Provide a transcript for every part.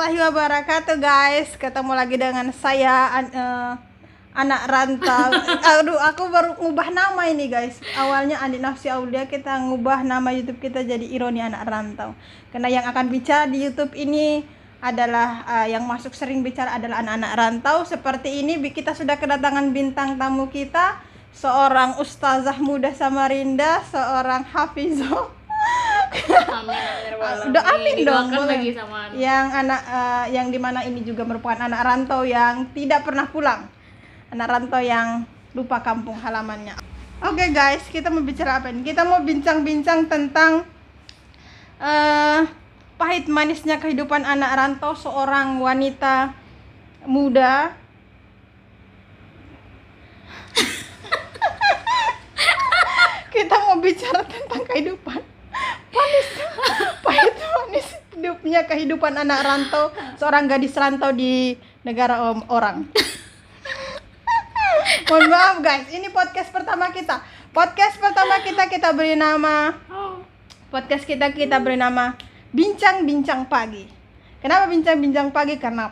warahmatullahi wabarakatuh guys. Ketemu lagi dengan saya anak rantau. Aduh, aku baru ngubah nama ini guys. Awalnya Andi Nafsi Aulia, kita ngubah nama YouTube kita jadi Ironi Anak Rantau. Karena yang akan bicara di YouTube ini adalah yang masuk sering bicara adalah anak-anak rantau. Seperti ini kita sudah kedatangan bintang tamu kita, seorang ustazah muda Samarinda, seorang Hafizoh. Amin, udah amin dong lagi sama yang anak yang dimana ini juga merupakan anak rantau yang tidak pernah pulang, anak rantau yang lupa kampung halamannya. Oke guys, kita mau bicara apa ini? Kita mau bincang-bincang tentang pahit manisnya kehidupan anak rantau, seorang wanita muda. Kita mau bicara tentang kehidupan pahit manis hidupnya kehidupan anak rantau, seorang gadis rantau di negara orang. Mohon maaf guys, ini podcast pertama kita. Kita beri nama Bincang-bincang Pagi. Kenapa bincang-bincang pagi? Karena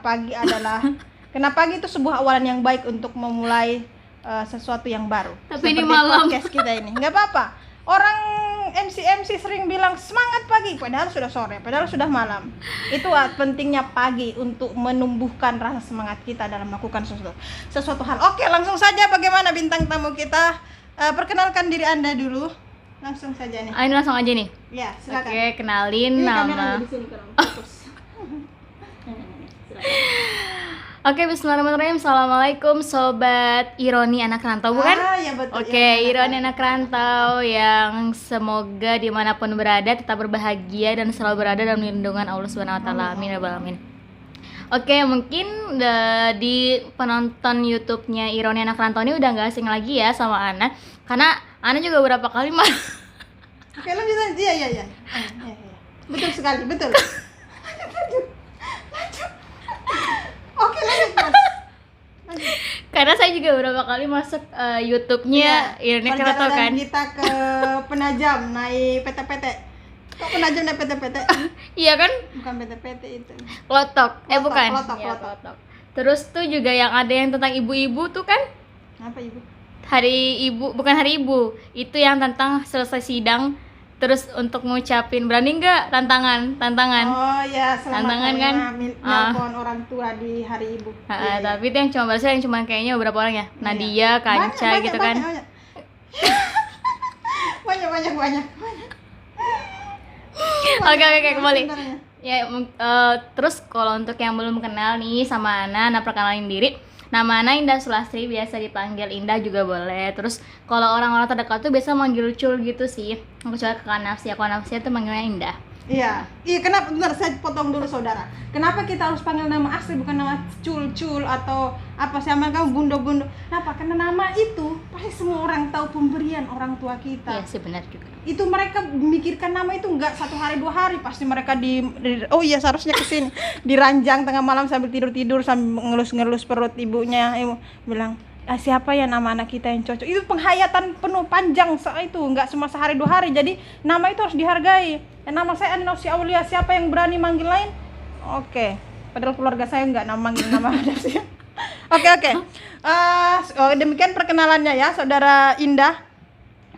pagi itu sebuah awalan yang baik untuk memulai sesuatu yang baru. Tapi seperti ini malam podcast kita ini. Nggak apa-apa. Orang MC sering bilang semangat pagi, padahal sudah sore, padahal sudah malam. Itu pentingnya pagi untuk menumbuhkan rasa semangat kita dalam melakukan sesuatu hal. Oke, langsung saja, bagaimana bintang tamu kita? Perkenalkan diri Anda dulu. Langsung saja nih. Ini langsung aja nih. Ya, silakan. Oke, kenalin Ini nama. kameranya di sini, fokus. Oke, bismillahirrahmanirrahim. Assalamualaikum sobat Ironi Anak Rantau, bukan? Ya betul. Oke, Ironi Anak Rantau yang semoga dimanapun berada tetap berbahagia dan selalu berada dalam lindungan Allah Subhanahu Wa Taala. Amin ya rabbal alamin. Oke, mungkin di penonton YouTube-nya Ironi Anak Rantau ini udah nggak asing lagi ya sama Ana, karena Ana juga beberapa kali Oke, lanjut aja. Iya. Betul sekali, betul. Lanjut. Oke, lanjut Mas. Karena saya juga beberapa kali masuk YouTube-nya Ironi Anak Rantau kan. Kita ke Penajam naik PT-PT. Kok Penajam naik PT-PT? Iya kan? Bukan PT-PT itu. Klotok. Bukan. Klotok. Ya, klotok. Terus tuh juga yang ada yang tentang ibu-ibu tuh kan? Apa ibu? Hari Ibu, bukan Hari Ibu. Itu yang tentang selesai sidang terus untuk ngucapin, berani nggak tantangan. Oh ya, selamat tantangan kan? Nelpon orang tua di Hari Ibu. Iya. Tapi itu yang cuma balasnya yang cuma kayaknya beberapa orang ya. Nadia, Kanca banyak, gitu kan. Banyak. Oke, kembali. Ya, terus kalau untuk yang belum kenal nih sama Ana perkenalin diri. Nama Ana Indah Sulastri, biasa dipanggil Indah juga boleh. Terus kalau orang-orang terdekat tuh biasa manggil Cul gitu sih. Kecuali ke Nafsi, aku Nafsi tuh manggilnya Indah. Iya, kenapa? Benar, saya potong dulu saudara. Kenapa kita harus panggil nama asli bukan nama Cul atau apa sih nama kamu Bundo? Kenapa? Karena nama itu pasti semua orang tahu pemberian orang tua kita. Iya sih, benar juga. Itu mereka memikirkan nama itu enggak 1 hari 2 hari, pasti mereka oh iya seharusnya kesini diranjang tengah malam sambil tidur sambil ngelus perut ibunya. Ibu bilang, siapa ya nama anak kita yang cocok. Itu penghayatan penuh panjang itu, enggak cuma sehari 2 hari. Jadi nama itu harus dihargai. Nama saya Andi Nafsi Aulia, siapa yang berani manggil lain? Oke. Padahal keluarga saya enggak manggil nama Nafsi. Oke. Demikian perkenalannya ya saudara Indah.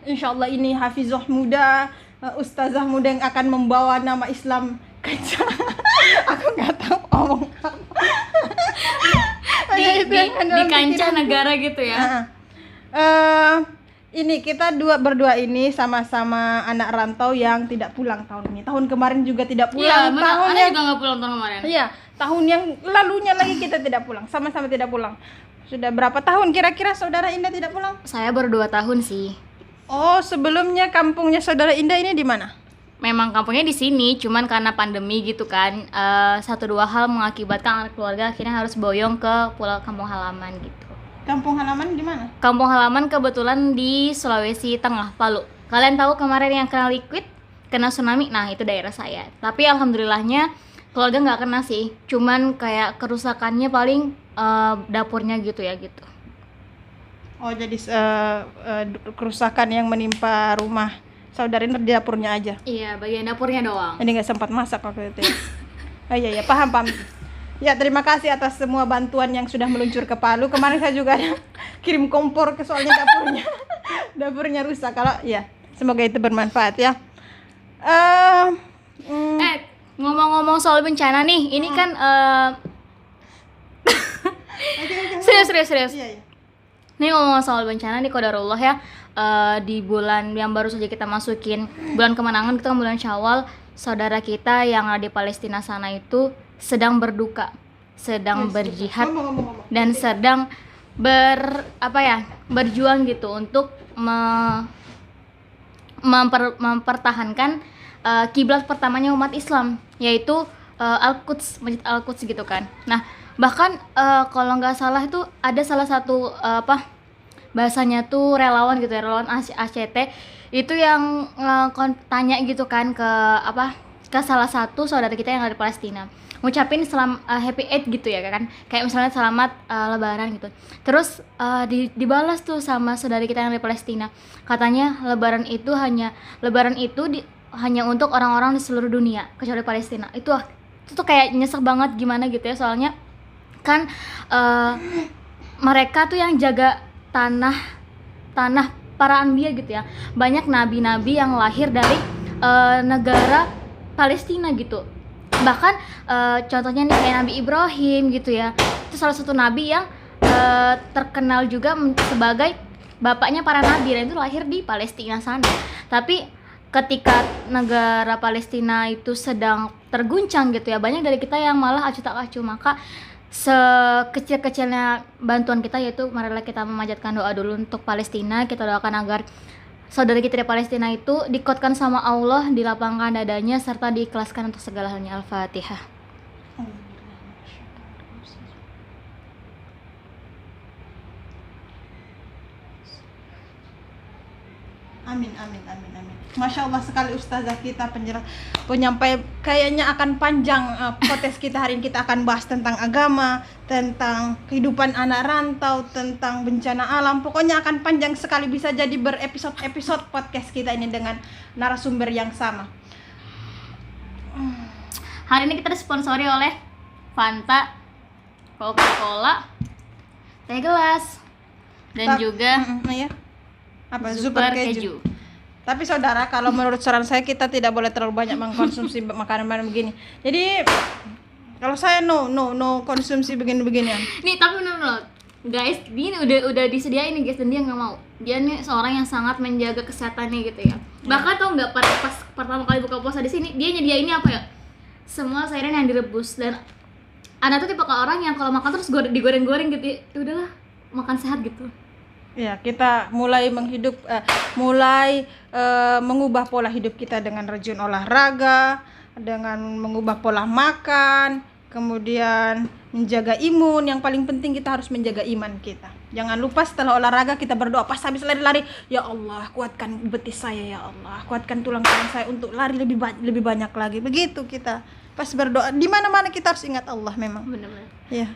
Insyaallah ini hafizoh muda, ustazah muda yang akan membawa nama Islam kaca. Aku nggak tahu omong apa. Di kancah negara gitu ya. Ini kita berdua ini sama-sama anak rantau yang tidak pulang tahun ini. Tahun kemarin juga tidak pulang. Iya, Ana juga nggak pulang tahun kemarin. Iya, tahun yang lalunya lagi kita tidak pulang. Sama-sama tidak pulang. Sudah berapa tahun kira-kira saudara Indah tidak pulang? Saya baru 2 tahun sih. Oh, sebelumnya kampungnya saudara Indah ini di mana? Memang kampungnya di sini, cuman karena pandemi gitu kan, 1-2 hal mengakibatkan anak keluarga akhirnya harus boyong ke pulau kampung halaman gitu. Kampung halaman di mana? Kampung halaman kebetulan di Sulawesi Tengah, Palu. Kalian tahu kemarin yang kena liquid, kena tsunami? Nah, itu daerah saya. Tapi alhamdulillahnya keluarga nggak kena sih, cuman kayak kerusakannya paling dapurnya gitu ya gitu. Oh, jadi kerusakan yang menimpa rumah saudara di dapurnya aja. Iya, bagian dapurnya doang. Jadi nggak sempat masak waktu itu. Oh iya, paham. Ya, terima kasih atas semua bantuan yang sudah meluncur ke Palu. Kemarin saya juga ada kirim kompor ke soalnya dapurnya rusak. Kalau ya, semoga itu bermanfaat ya. Ngomong-ngomong soal bencana nih, ini kan Oke. serius. Iya, iya. Nih ngomong soal bencana nih, qadarullah ya. Di bulan yang baru saja kita masukin bulan kemenangan, kita kan bulan Syawal, saudara kita yang ada di Palestina sana itu sedang berduka, sedang berjihad Ngomong. dan sedang berjuang gitu untuk mempertahankan kiblat pertamanya umat Islam, yaitu Al-Quds, Masjid Al-Quds gitu kan. Nah, bahkan kalau nggak salah itu ada salah satu bahasanya tuh relawan gitu ya, relawan ACT itu yang tanya gitu kan ke salah satu saudara kita yang ada di Palestina, ngucapin happy Eid gitu ya kan, kayak misalnya selamat lebaran gitu. Terus dibalas tuh sama saudara kita yang ada di Palestina, katanya lebaran itu hanya untuk orang-orang di seluruh dunia kecuali Palestina. Itu tuh kayak nyesek banget gimana gitu ya, soalnya kan mereka tuh yang jaga tanah para anbiya gitu ya. Banyak nabi-nabi yang lahir dari negara Palestina gitu. Bahkan contohnya nih kayak Nabi Ibrahim gitu ya, itu salah satu nabi yang terkenal juga sebagai bapaknya para nabi, dan itu lahir di Palestina sana. Tapi ketika negara Palestina itu sedang terguncang gitu ya, banyak dari kita yang malah acuh tak acuh. Maka sekecil-kecilnya bantuan kita yaitu marilah kita memanjatkan doa dulu untuk Palestina. Kita doakan agar saudara kita di Palestina itu dikuatkan sama Allah, dilapangkan dadanya, serta diikhlaskan untuk segala halnya. Al-Fatihah. Amin. Masya Allah sekali ustazah kita penyampai, kayaknya akan panjang podcast kita hari ini. Kita akan bahas tentang agama, tentang kehidupan anak rantau, tentang bencana alam. Pokoknya akan panjang sekali, bisa jadi berepisode-episode podcast kita ini dengan narasumber yang sama. Hari ini kita disponsori oleh Fanta, Coca-Cola, teh gelas, dan juga ya. super keju. Tapi saudara, kalau menurut saran saya kita tidak boleh terlalu banyak mengkonsumsi makanan-makanan begini. Jadi kalau saya no konsumsi begini-beginian. Nih tapi no guys, ini udah disediain nih guys, dan dia nggak mau. Dia nih seorang yang sangat menjaga kesehatannya gitu ya. Bahkan tau nggak, pas pertama kali buka puasa di sini dia nyediain apa ya? Semua sayuran yang direbus. Dan Ana tuh tipe orang yang kalau makan terus digoreng-goreng gitu ya, udahlah makan sehat gitu. Ya, kita mulai mengubah pola hidup kita dengan rajin olahraga, dengan mengubah pola makan, kemudian menjaga imun. Yang paling penting kita harus menjaga iman kita. Jangan lupa setelah olahraga kita berdoa, pas habis lari-lari, ya Allah kuatkan betis saya, ya Allah kuatkan tulang-tulang saya untuk lari lebih banyak lagi. Begitu kita pas berdoa, di mana-mana kita harus ingat Allah memang. Benar-benar. Ya.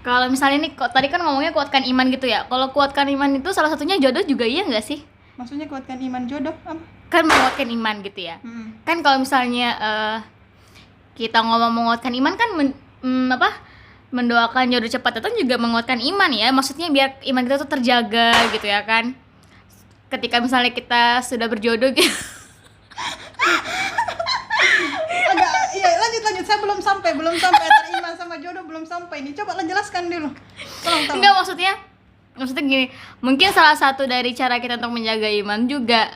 Kalau misalnya nih, tadi kan ngomongnya kuatkan iman gitu ya. Kalau kuatkan iman itu salah satunya jodoh juga, iya nggak sih? Maksudnya kuatkan iman jodoh apa? Kan menguatkan iman gitu ya. Kan kalau misalnya kita ngomong menguatkan iman kan mendoakan jodoh cepat datang juga menguatkan iman ya. Maksudnya biar iman kita tuh terjaga gitu ya kan. Ketika misalnya kita sudah berjodoh gitu. Iya, lanjut, saya belum sampai antara iman sama jodoh, belum sampai nih. Coba jelaskan dulu. Tolong. Enggak, maksudnya gini, mungkin salah satu dari cara kita untuk menjaga iman juga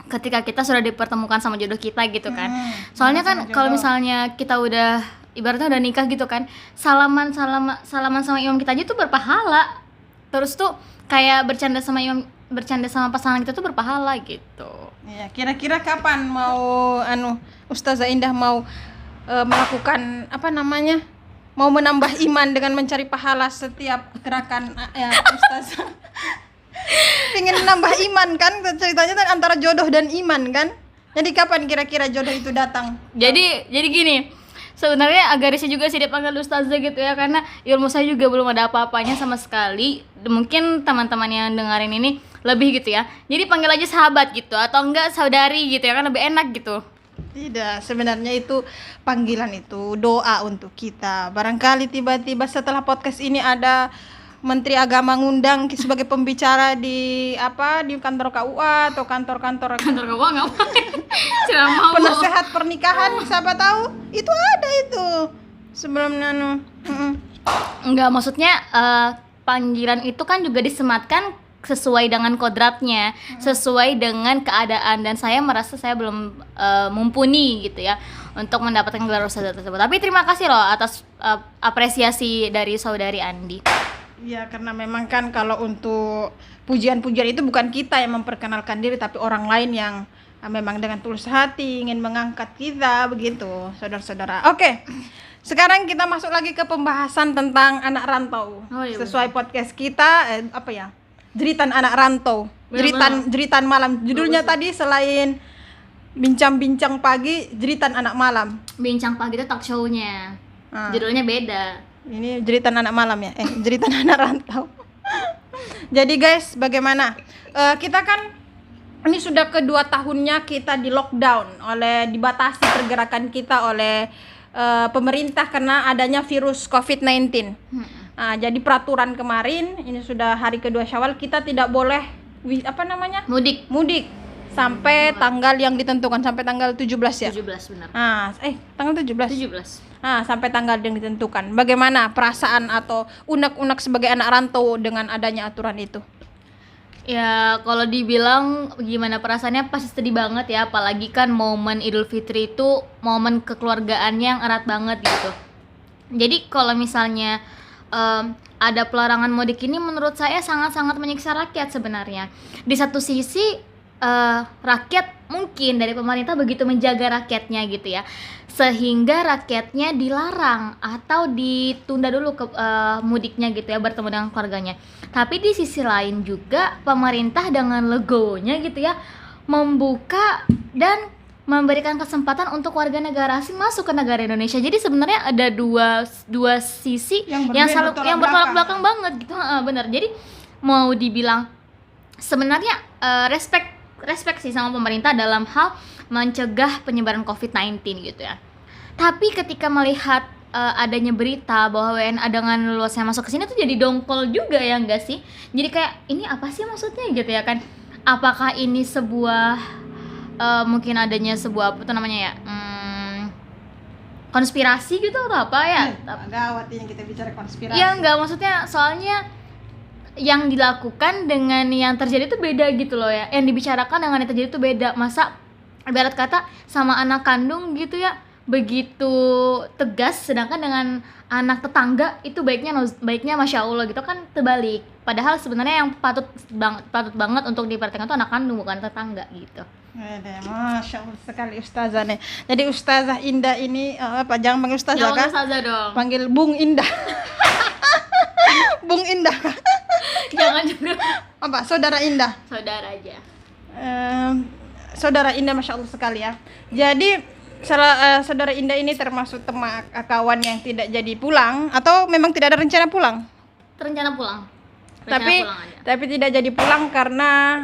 ketika kita sudah dipertemukan sama jodoh kita gitu kan. Soalnya kan kalau misalnya kita udah ibaratnya udah nikah gitu kan, salaman sama imam kita aja tuh berpahala. Terus tuh kayak bercanda sama pasangan kita tuh berpahala gitu. Ya, kira-kira kapan mau Ustazah Indah mau melakukan mau menambah iman dengan mencari pahala setiap gerakan ya Ustazah. Pengen menambah iman kan, ceritanya kan antara jodoh dan iman kan. Jadi kapan kira-kira jodoh itu datang? Jadi gini, sebenarnya agak risih juga sih dipanggil Ustazah gitu ya, karena ilmu saya juga belum ada apa-apanya sama sekali. Mungkin teman-teman yang dengerin ini lebih gitu ya. Jadi panggil aja sahabat gitu, atau enggak saudari gitu ya kan, lebih enak gitu. Tidak, sebenarnya itu panggilan itu doa untuk kita. Barangkali tiba-tiba setelah podcast ini ada Menteri Agama ngundang sebagai pembicara di kantor KUA atau kantor-kantor Kantor kau ngapain? Ceramah. penasehat pernikahan, siapa tahu itu ada itu sebelumnya Enggak, maksudnya panggilan itu kan juga disematkan sesuai dengan kodratnya, sesuai dengan keadaan, dan saya merasa saya belum mumpuni gitu ya untuk mendapatkan gelar ustazah tersebut. Tapi terima kasih loh atas apresiasi dari saudari Andi. Ya, karena memang kan kalau untuk pujian-pujian itu bukan kita yang memperkenalkan diri, tapi orang lain yang memang dengan tulus hati ingin mengangkat kita, begitu saudara-saudara. Oke, sekarang kita masuk lagi ke pembahasan tentang anak rantau. Oh, iya, sesuai podcast kita jeritan anak rantau, jeritan malam. Judulnya tadi selain bincang-bincang pagi, jeritan anak malam. Bincang pagi itu talk show-nya. Ah. Judulnya beda. Ini jeritan anak malam ya, jeritan anak rantau. Jadi guys, bagaimana? Kita kan ini sudah kedua tahunnya kita di lockdown, dibatasi pergerakan kita oleh pemerintah karena adanya virus COVID-19. Nah, jadi peraturan kemarin, ini sudah hari kedua Syawal, kita tidak boleh mudik sampai tanggal yang ditentukan, sampai tanggal 17 ya. 17 benar. Tanggal 17. 17. Sampai tanggal yang ditentukan. Bagaimana perasaan atau unek-unek sebagai anak rantau dengan adanya aturan itu? Ya, kalau dibilang gimana perasaannya pasti sedih banget ya, apalagi kan momen Idul Fitri itu momen kekeluargaan yang erat banget gitu. Jadi kalau misalnya ada pelarangan mudik ini menurut saya sangat-sangat menyiksa rakyat sebenarnya. Di satu sisi rakyat mungkin dari pemerintah begitu menjaga rakyatnya gitu ya, sehingga rakyatnya dilarang atau ditunda dulu ke mudiknya gitu ya, bertemu dengan keluarganya. Tapi di sisi lain juga pemerintah dengan legowonya gitu ya membuka dan memberikan kesempatan untuk warga negara asing masuk ke negara Indonesia. Jadi sebenarnya ada dua sisi yang bertolak belakang banget gitu. Benar. Jadi mau dibilang sebenarnya respect sih sama pemerintah dalam hal mencegah penyebaran COVID-19 gitu ya. Tapi ketika melihat adanya berita bahwa WNA dengan luasnya masuk ke sini tuh jadi dongkol juga ya enggak sih? Jadi kayak ini apa sih maksudnya gitu ya kan? Apakah ini sebuah mungkin adanya sebuah konspirasi gitu atau apa ya? Gawat ini kita bicara konspirasi. Ya enggak, maksudnya soalnya yang dilakukan dengan yang terjadi itu beda gitu loh ya. Yang dibicarakan dengan yang terjadi itu beda. Masa ibarat kata sama anak kandung gitu ya begitu tegas, sedangkan dengan anak tetangga itu baiknya Masya Allah gitu kan, terbalik. Padahal sebenarnya yang patut banget untuk diperhatikan itu anak kandung, bukan tetangga gitu. Masya Allah sekali ustazah nih. Jadi ustazah Indah ini jangan panggil ustazah kan? Ustazah dong. Panggil Bung Indah. Bung Indah. Jangan juga. Saudara Indah. Saudara aja. Saudara Indah, Masya Allah sekali ya. Jadi saudara Indah ini termasuk kawan yang tidak jadi pulang atau memang tidak ada rencana pulang? Rencana pulang. Tapi tidak jadi pulang karena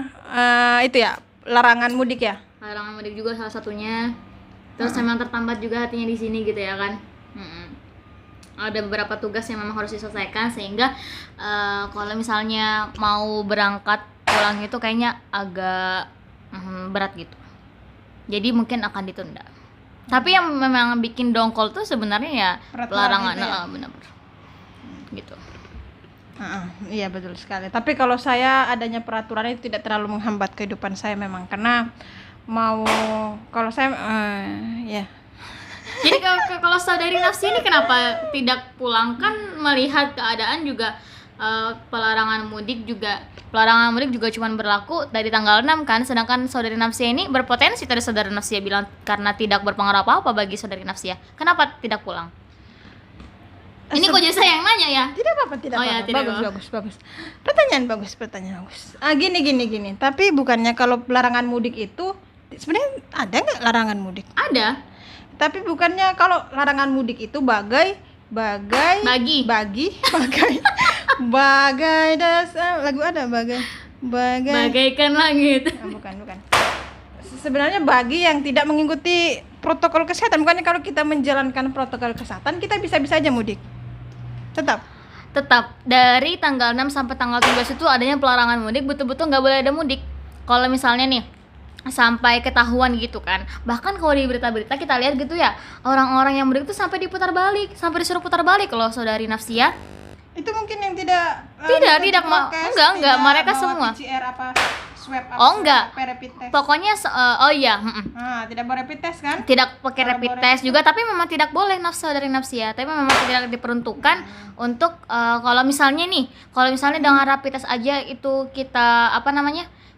itu ya, larangan mudik ya. Larangan mudik juga salah satunya. Terus memang tertambat juga hatinya di sini gitu ya kan. Ada beberapa tugas yang memang harus diselesaikan sehingga kalau misalnya mau berangkat pulang itu kayaknya agak berat gitu. Jadi mungkin akan ditunda. Tapi yang memang bikin dongkol tuh sebenarnya ya pelarangan, benar. Gitu. Iya betul sekali. Tapi kalau saya adanya peraturan itu tidak terlalu menghambat kehidupan saya memang, karena kalau saya ya. Jadi kalau saudari Nafsi ini kenapa tidak pulang, kan melihat keadaan juga pelarangan mudik juga cuma berlaku dari tanggal 6 kan, sedangkan saudari Nafsia ini berpotensi, tadi saudari Nafsia bilang karena tidak berpengaruh apa-apa bagi saudari Nafsia. Kenapa tidak pulang? Ini kok jadi saya yang nanya ya? Tidak apa-apa, tidak apa-apa. Bagus. Pertanyaan bagus. Gini. Tapi bukannya kalau larangan mudik itu sebenarnya ada nggak larangan mudik? Ada. Tapi bukannya kalau larangan mudik itu bagai dasar lagu ada bagaikan bagaikan langit. Bukan. sebenarnya bagi yang tidak mengikuti protokol kesehatan, bukannya kalau kita menjalankan protokol kesehatan kita bisa-bisa aja mudik. Tetap dari tanggal 6 sampai tanggal 17 itu adanya pelarangan mudik, betul-betul nggak boleh ada mudik. Kalau misalnya nih sampai ketahuan gitu kan, bahkan kalau di berita-berita kita lihat gitu ya, orang-orang yang mudik itu sampai diputar balik, sampai disuruh putar balik loh saudari Nafsia. Itu mungkin yang tidak enggak, mereka semua PCR apa swab apa enggak, rapid test. pokoknya Tidak boleh rapid test kan? tidak pakai Kalau rapid boleh test juga, tapi memang tidak boleh saudari Nafsia, tapi memang tidak diperuntukkan untuk kalau misalnya dengan rapid test aja itu kita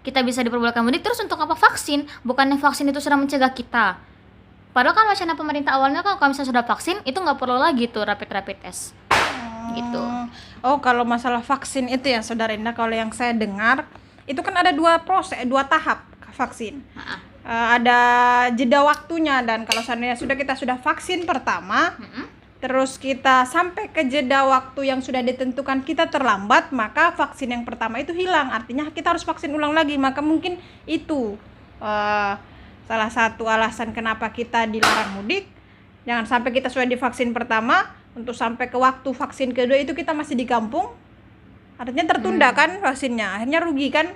kita bisa diperbolehkan mudik. Terus untuk apa vaksin? Bukannya vaksin itu sudah mencegah kita, padahal kan wacana pemerintah awalnya kan kalau misalnya sudah vaksin itu nggak perlu lagi tuh rapid test gitu. Oh, kalau masalah vaksin itu ya Saudara Indah, kalau yang saya dengar itu kan ada dua tahap vaksin. Ada jeda waktunya, dan kalau seandainya kita sudah vaksin pertama, terus kita sampai ke jeda waktu yang sudah ditentukan kita terlambat, maka vaksin yang pertama itu hilang, artinya kita harus vaksin ulang lagi. Maka mungkin itu salah satu alasan kenapa kita dilarang mudik. Jangan sampai kita sudah divaksin pertama, untuk sampai ke waktu vaksin kedua itu kita masih di kampung, artinya tertunda kan vaksinnya, akhirnya rugi kan,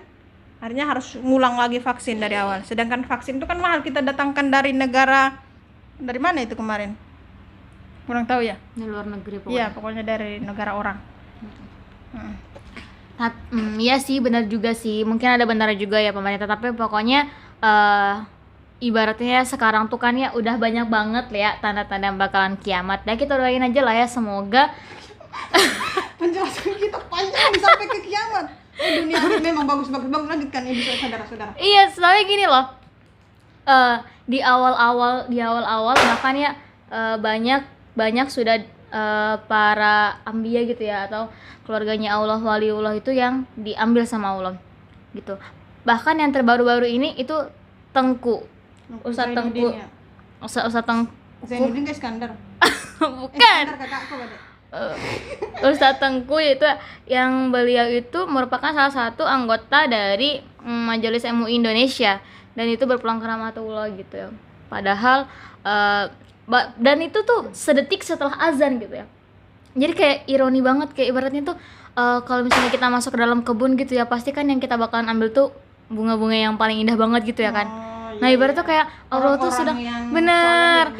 akhirnya harus ngulang lagi vaksin dari awal. Sedangkan vaksin itu kan mahal, kita datangkan dari negara, dari mana itu kemarin, kurang tahu ya, Di luar negeri pokoknya. iya pokoknya dari negara orang. Iya sih, benar juga sih, mungkin ada benar juga ya pemerintah, tapi pokoknya ibaratnya sekarang tuh kan ya udah banyak banget ya tanda-tanda bakalan kiamat. Dan kita doain aja lah ya, semoga Penjelasan kita panjang sampai ke kiamat. Dunia ini memang bagus lanjutkan ibu saudara-saudara. iya, soalnya gini loh, di awal-awal bahkan ya banyak sudah para ambiya gitu ya, atau keluarganya Allah, waliullah itu yang diambil sama Allah gitu. Bahkan yang terbaru-baru ini itu Tengku Ustadz Tengku Zainuddin Iskandar. bukan Kakakku ada. Ustadz Tengku itu yang beliau itu merupakan salah satu anggota dari Majelis MUI Indonesia, dan itu berpulang ke rahmatullah gitu ya. Padahal dan itu tuh sedetik setelah azan gitu ya. Jadi kayak ironi banget, kayak ibaratnya tuh kalau misalnya kita masuk ke dalam kebun gitu ya, pasti kan yang kita bakalan ambil tuh bunga-bunga yang paling indah banget gitu ya kan. Nah ibaratnya tuh kayak Allah tuh sudah benar,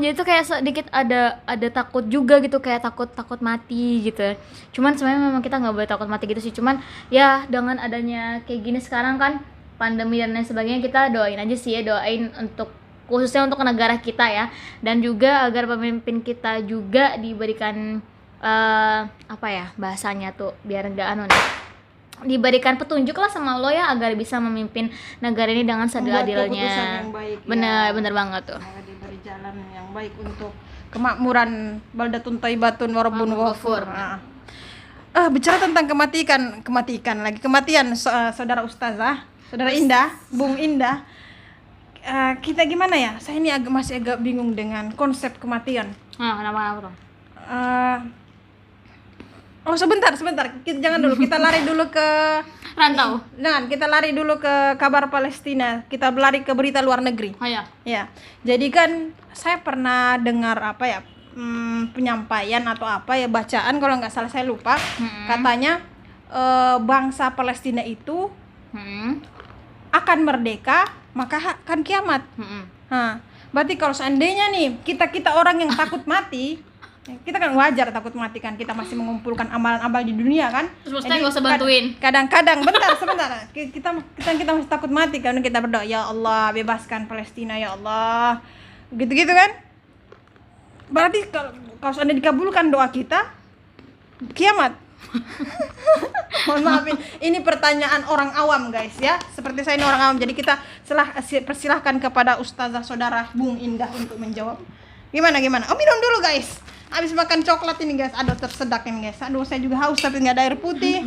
jadi tuh kayak sedikit ada takut juga gitu, kayak takut mati gitu. Cuman sebenarnya memang kita nggak boleh takut mati gitu sih. Cuman ya dengan adanya kayak gini sekarang kan, pandemi dan lain sebagainya, kita doain aja sih ya, doain untuk khususnya untuk negara kita ya, dan juga agar pemimpin kita juga diberikan bahasanya tuh biar enggak diberikan petunjuk lah sama Allah ya, agar bisa memimpin negara ini dengan seadil-adilnya. Bener banget tuh. Diberi jalan yang baik untuk kemakmuran baldatun thayyibatun wa rabbun ghafur. Bicara tentang kematian saudara ustazah, saudara Indah, Bung Indah. Kita gimana ya? Saya ini masih agak bingung dengan konsep kematian. Kenapa tuh? Sebentar. Jangan dulu. Kita lari dulu ke rantau. Jangan, kita lari dulu ke kabar Palestina. Kita lari ke berita luar negeri. Oh ya. Ya. Jadi kan saya pernah dengar penyampaian atau bacaan, kalau nggak salah saya lupa. Katanya bangsa Palestina itu akan merdeka, maka akan kiamat. Berarti kalau seandainya nih kita orang yang takut mati, kita kan wajar takut mati kan, kita masih mengumpulkan amalan-amal di dunia kan. Terus nggak usah bantuin. Kadang-kadang sebentar kita masih takut mati kan, kita berdoa, ya Allah bebaskan Palestina ya Allah, gitu kan. Berarti kalau seandainya dikabulkan doa kita, kiamat. Mohon maaf, ini pertanyaan orang awam guys ya, seperti saya ini orang awam, jadi kita persilahkan kepada ustazah saudara Bung Indah untuk menjawab. Gimana? Minum dulu guys. Habis makan coklat ini guys, aduh tersedak ini guys. Aduh saya juga haus tapi nggak ada air putih.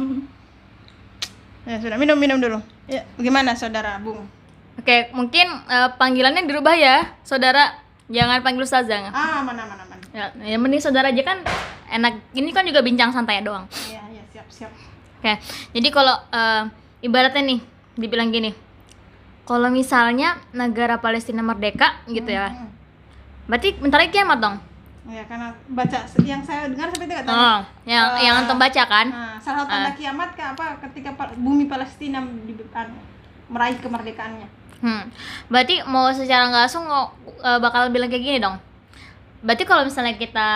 Ya sudah, minum dulu. Ya, gimana saudara Bung? Oke, mungkin panggilannya dirubah ya, saudara. Jangan panggil ustazah. Mana. Ya, yang mending saudara aja kan enak. Ini kan juga bincang santai doang. Iya, siap. Oke, jadi kalau ibaratnya nih dibilang gini, kalau misalnya negara Palestina merdeka gitu ya, berarti bentar lagi kiamat dong. Ya, karena baca yang saya dengar seperti itu Oh, katanya. yang antum baca kan? Salah satu tanda kiamat ketika bumi Palestina meraih kemerdekaannya. Berarti mau secara nggak langsung bakal bilang kayak gini dong. Berarti kalau misalnya kita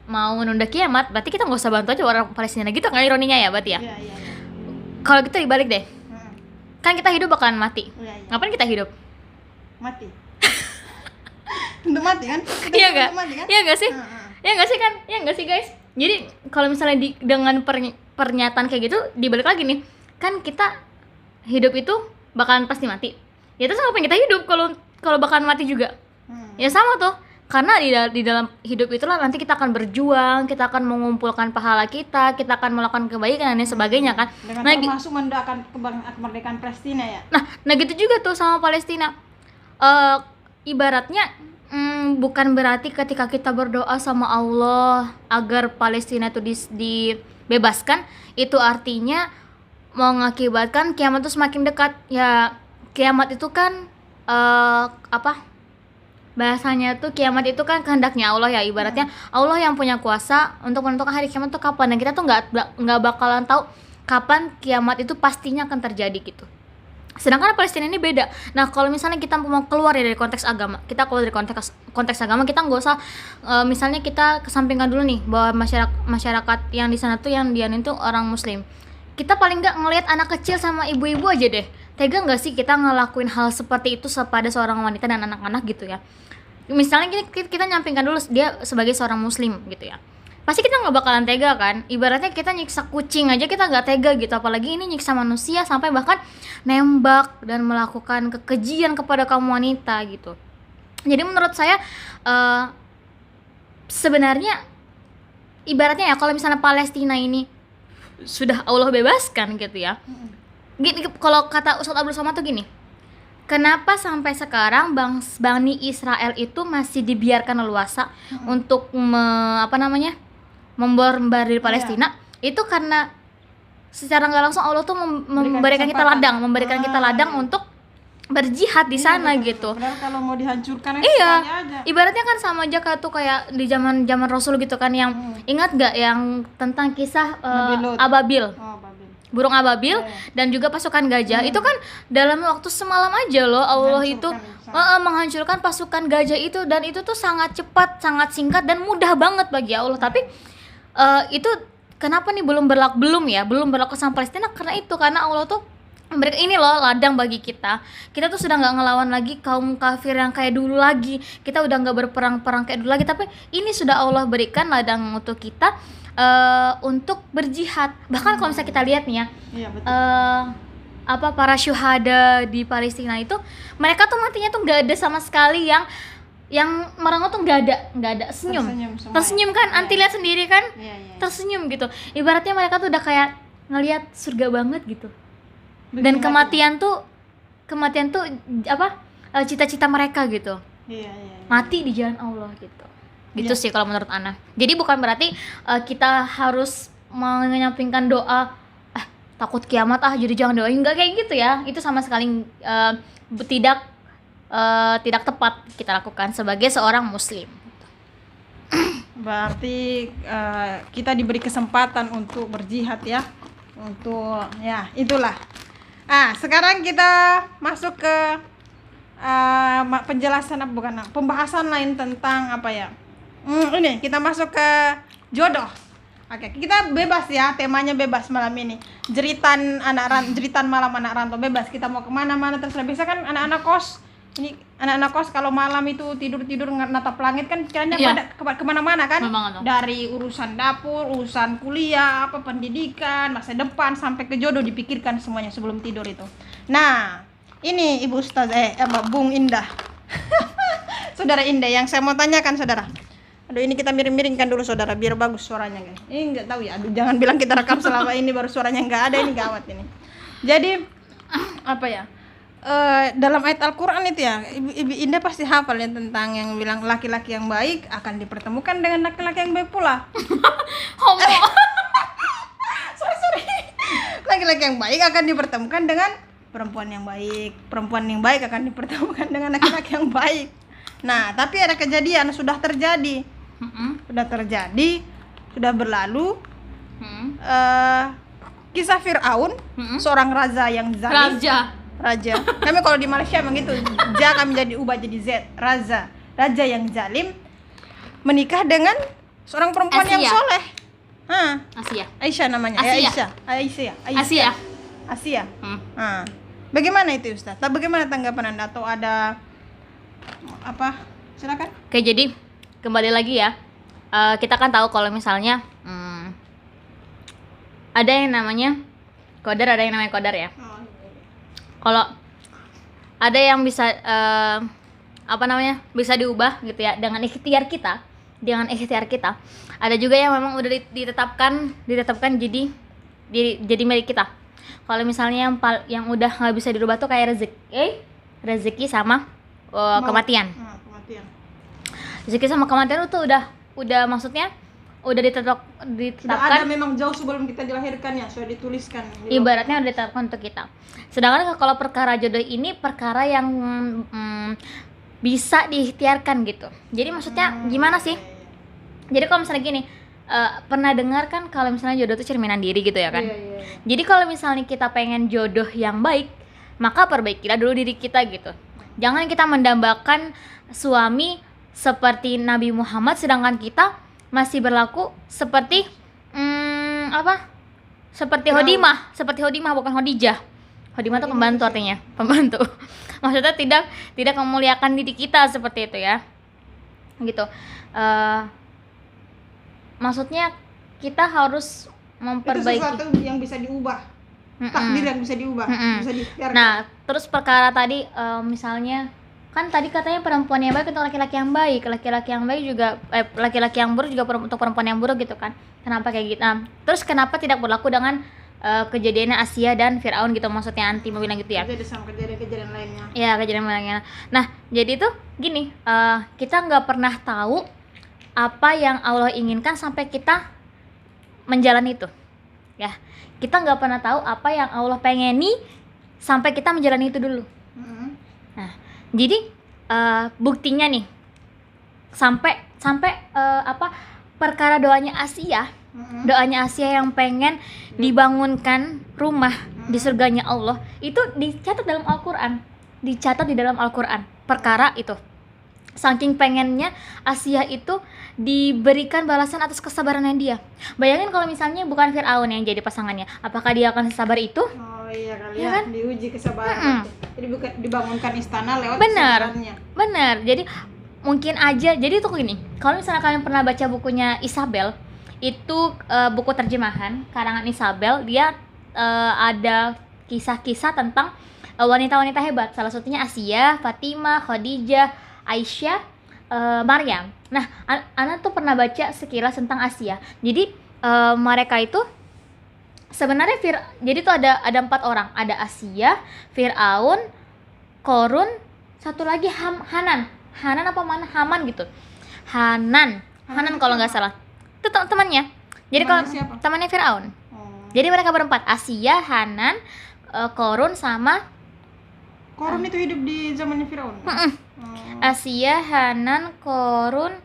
mau menunda kiamat, berarti kita nggak usah bantu aja orang Palestina gitu kan, ironinya ya berarti ya. Iya, iya, iya. Kalau gitu dibalik deh. Kan kita hidup bakalan mati. Iya, iya. Ngapain kita hidup? Mati. Untuk mati kan? Kita Iya hidup nggak? untuk mati kan? Iya nggak sih? Heeh. Iya nggak sih kan? Iya nggak sih guys? Jadi kalau misalnya dengan pernyataan kayak gitu dibalik lagi nih, kan kita hidup itu bakalan pasti mati. Ya terus ngapain kita hidup kalau bakalan mati juga? Ya sama tuh. Karena di dalam hidup itulah nanti kita akan berjuang, kita akan mengumpulkan pahala kita akan melakukan kebaikan dan sebagainya kan. Dengan Nah, termasuk mendoakan kemerdekaan Palestina ya. nah gitu juga tuh sama Palestina. Ibaratnya bukan berarti ketika kita berdoa sama Allah agar Palestina itu dibebaskan, itu artinya mengakibatkan kiamat itu semakin dekat. Ya kiamat itu kan bahasanya tuh kiamat itu kan kehendaknya Allah ya, ibaratnya Allah yang punya kuasa untuk menentukan hari kiamat itu kapan, dan kita tuh nggak bakalan tahu kapan kiamat itu pastinya akan terjadi gitu. Sedangkan Palestina ini beda. Nah kalau misalnya kita mau keluar ya dari konteks agama, kita keluar dari konteks agama, kita nggak usah misalnya kita kesampingkan dulu nih bahwa masyarakat yang di sana tuh yang dianin tuh orang Muslim. Kita paling nggak ngelihat anak kecil sama ibu-ibu aja deh. Tega nggak sih kita ngelakuin hal seperti itu pada seorang wanita dan anak-anak gitu ya? Misalnya kita nyampingkan dulu dia sebagai seorang Muslim gitu ya, pasti kita nggak bakalan tega kan. Ibaratnya kita nyiksa kucing aja kita nggak tega gitu, apalagi ini nyiksa manusia sampai bahkan nembak dan melakukan kekejian kepada kaum wanita gitu. Jadi menurut saya sebenarnya ibaratnya ya kalau misalnya Palestina ini sudah Allah bebaskan gitu ya, gini, kalau kata Ustadz Abdul Somad tuh gini, kenapa sampai sekarang Bani Israel itu masih dibiarkan leluasa untuk membombardir di Palestina? Itu karena secara nggak langsung Allah tuh memberikan kita ladang untuk berjihad di sana gitu. Padahal kalau mau dihancurkan iya, aja. ibaratnya kan sama aja kayak di zaman Rasul gitu kan, yang ingat gak yang tentang kisah Ababil? Burung ababil dan juga pasukan gajah. Itu kan dalam waktu semalam aja loh Allah itu menghancurkan pasukan gajah itu, dan itu tuh sangat cepat, sangat singkat dan mudah banget bagi Allah. Tapi itu kenapa nih belum berlaku sama Palestina? Karena Allah tuh memberikan ini loh ladang bagi kita. Kita tuh sudah nggak ngelawan lagi kaum kafir yang kayak dulu lagi. Kita udah nggak berperang kayak dulu lagi. Tapi ini sudah Allah berikan ladang untuk kita untuk berjihad. Bahkan kalau misalnya kita lihat nih ya, para syuhada di Palestina itu, mereka tuh matinya tuh nggak ada sama sekali yang merengek tuh nggak ada senyum tersenyum kan, anti lihat sendiri kan, tersenyum gitu. Ibaratnya mereka tuh udah kayak ngelihat surga banget gitu. Dan kematian tuh cita-cita mereka gitu. Mati di jalan Allah gitu. Gitu sih kalau menurut Ana. Jadi bukan berarti kita harus menyampingkan doa takut kiamat jadi jangan doain, enggak kayak gitu ya. Itu sama sekali tidak tepat kita lakukan sebagai seorang muslim. Berarti kita diberi kesempatan untuk berjihad ya. Untuk ya itulah. Sekarang kita masuk ke pembahasan lain tentang apa ya? Ini kita masuk ke jodoh. Oke, kita bebas ya, temanya bebas malam ini. Jeritan malam anak rantau bebas. Kita mau kemana-mana terserah. Biasa kan anak-anak kos kalau malam itu tidur natap langit kan kiranya pada kemana-mana kan. Dari urusan dapur, urusan kuliah, pendidikan, masa depan sampai ke jodoh dipikirkan semuanya sebelum tidur itu. Nah, ini Ibu Bung Indah. Saudara Indah, yang saya mau tanyakan saudara. Aduh, ini kita miring-miringkan dulu saudara biar bagus suaranya guys. Ini nggak tahu ya. Aduh, jangan bilang kita rekam selama ini baru suaranya nggak ada, ini gawat ini. Jadi apa ya? Dalam ayat Al-Quran itu ya, Ibu Indah pasti hafal ya tentang yang bilang laki-laki yang baik akan dipertemukan dengan laki-laki yang baik pula. sorry. Laki-laki yang baik akan dipertemukan dengan perempuan yang baik akan dipertemukan dengan laki-laki yang baik. Nah, tapi ada kejadian sudah terjadi, sudah berlalu. Kisah Fir'aun, seorang raja yang zalim. Raja. Kami kalau di Malaysia begitu, kami jadi ubah jadi Z, raja yang zalim menikah dengan seorang perempuan yang soleh. Aisyah namanya. Asia. Bagaimana itu Ustaz? Bagaimana tanggapan Anda, atau ada apa? Silakan. Oke, jadi kembali lagi ya. Kita kan tahu kalau misalnya ada yang namanya qadar, ada yang namanya qadar ya. Kalau ada yang bisa bisa diubah gitu ya dengan ikhtiar kita, ada juga yang memang udah ditetapkan jadi milik kita. Kalau misalnya yang udah nggak bisa dirubah tuh kayak rezeki sama kematian. Rezeki sama kematian itu udah maksudnya udah ditetapkan. Sudah ada memang jauh sebelum kita dilahirkan ya, sudah dituliskan. Ibaratnya udah ditetapkan untuk kita. Sedangkan kalau perkara jodoh ini perkara yang bisa diikhtiarkan gitu. Jadi maksudnya gimana sih? Jadi kalau misalnya gini, pernah dengar kan kalau misalnya jodoh itu cerminan diri gitu ya kan? Iya. Jadi kalau misalnya kita pengen jodoh yang baik, maka perbaikilah dulu diri kita gitu. Jangan kita mendambakan suami seperti Nabi Muhammad sedangkan kita masih berlaku seperti seperti Hodimah bukan Hodijah. Hodimah itu pembantu, artinya pembantu. Maksudnya tidak memuliakan diri kita seperti itu ya. Gitu. Maksudnya kita harus memperbaiki. Itu sesuatu yang bisa diubah. Takdir yang bisa diubah, bisa diikhtiarkan. Nah, terus perkara tadi misalnya kan tadi katanya perempuan yang baik untuk laki-laki yang baik, laki-laki yang buruk juga untuk perempuan yang buruk gitu kan. Kenapa kayak gitu? Terus kenapa tidak berlaku dengan kejadiannya Asia dan Fir'aun gitu, maksudnya anti mau bilang gitu ya. Jadi sama kejadian lainnya. Iya, kejadian lainnya. Nah, jadi tuh gini, kita nggak pernah tahu apa yang Allah inginkan sampai kita menjalani itu. Ya, kita nggak pernah tahu apa yang Allah pengeni sampai kita menjalani itu dulu. Nah, jadi buktinya nih sampai perkara doanya Asia yang pengen dibangunkan rumah di surganya Allah itu dicatat di dalam Al-Qur'an perkara itu. Saking pengennya Asia itu diberikan balasan atas kesabarannya dia. Bayangin kalau misalnya bukan Fir'aun yang jadi pasangannya, apakah dia akan sabar itu? Oh iya kali ya ya kan? Diuji kesabaran. Jadi dibangunkan istana lewat kesabarannya. Benar. Jadi mungkin aja. Jadi itu gini. Kalau misalnya kalian pernah baca bukunya Isabel, itu buku terjemahan karangan Isabel, dia ada kisah-kisah tentang wanita-wanita hebat. Salah satunya Asia, Fatimah, Khadijah, Aisyah, Maryam. Nah, Ana tuh pernah baca sekilas tentang Asia. Jadi mereka itu sebenarnya jadi tuh ada 4 orang. Ada Asia, Fir'aun, Korun, satu lagi Hanan apa mana? Haman gitu. Hanan kalau nggak salah. Itu temannya. Jadi kalau temannya Fir'aun. Jadi mereka berempat, Asia, Hanan, Korun sama Korun itu hidup di zamannya Fir'aun. Asia, Hanan, Korun,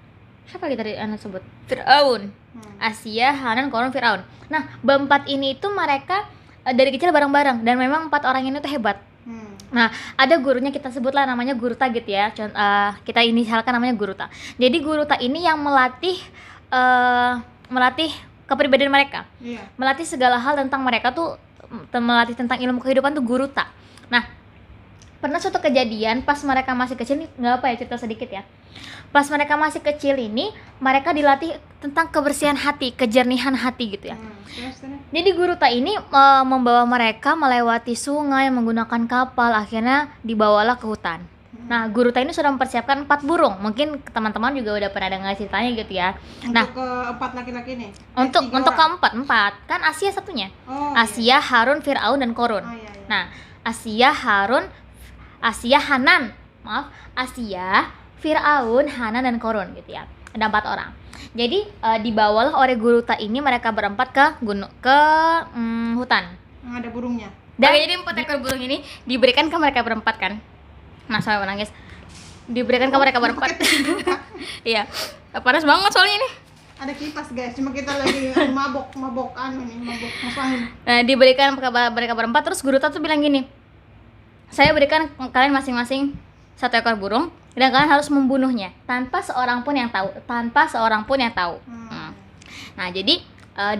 siapa lagi tadi Ana sebut? Fir'aun. Asia, Hanan, Korun, Fir'aun. Nah, berempat ini itu mereka dari kecil bareng-bareng dan memang 4 orang ini tuh hebat. Nah, ada gurunya, kita sebutlah namanya Guru Ta gitu ya. Kita inisialkan namanya Guru Ta. Jadi Guru Ta ini yang melatih kepribadian mereka. Melatih segala hal tentang mereka tuh, melatih tentang ilmu kehidupan tuh Guru Ta. Nah, pernah suatu kejadian pas mereka masih kecil nih, nggak apa ya cerita sedikit ya. Pas mereka masih kecil ini, mereka dilatih tentang kebersihan hati, kejernihan hati gitu ya. Jadi Guru Ta ini membawa mereka melewati sungai menggunakan kapal, akhirnya dibawalah ke hutan. Nah, Guru Ta ini sudah mempersiapkan 4 burung. Mungkin teman-teman juga udah pernah dengar ceritanya gitu ya. Untuk keempat laki-laki ini? Untuk keempat, kan Asia satunya. Asia, Harun, Fir'aun, dan Korun. Nah, Asia, Fir'aun, Hanan, dan Korun gitu ya. Ada 4 orang. Jadi dibawalah oleh Guru Ta ini mereka berempat ke hutan. Ada burungnya. Dan jadi 4 ekor burung ini diberikan ke mereka berempat kan. Nah, sampai menangis. Diberikan ke mereka berempat. Iya. Panas banget soalnya ini. Ada kipas guys, cuma kita lagi mabok masuk angin. Nah, diberikan ke mereka berempat, terus guru tuh bilang gini, saya berikan kalian masing-masing 1 ekor burung dan kalian harus membunuhnya tanpa seorang pun yang tahu. Nah, jadi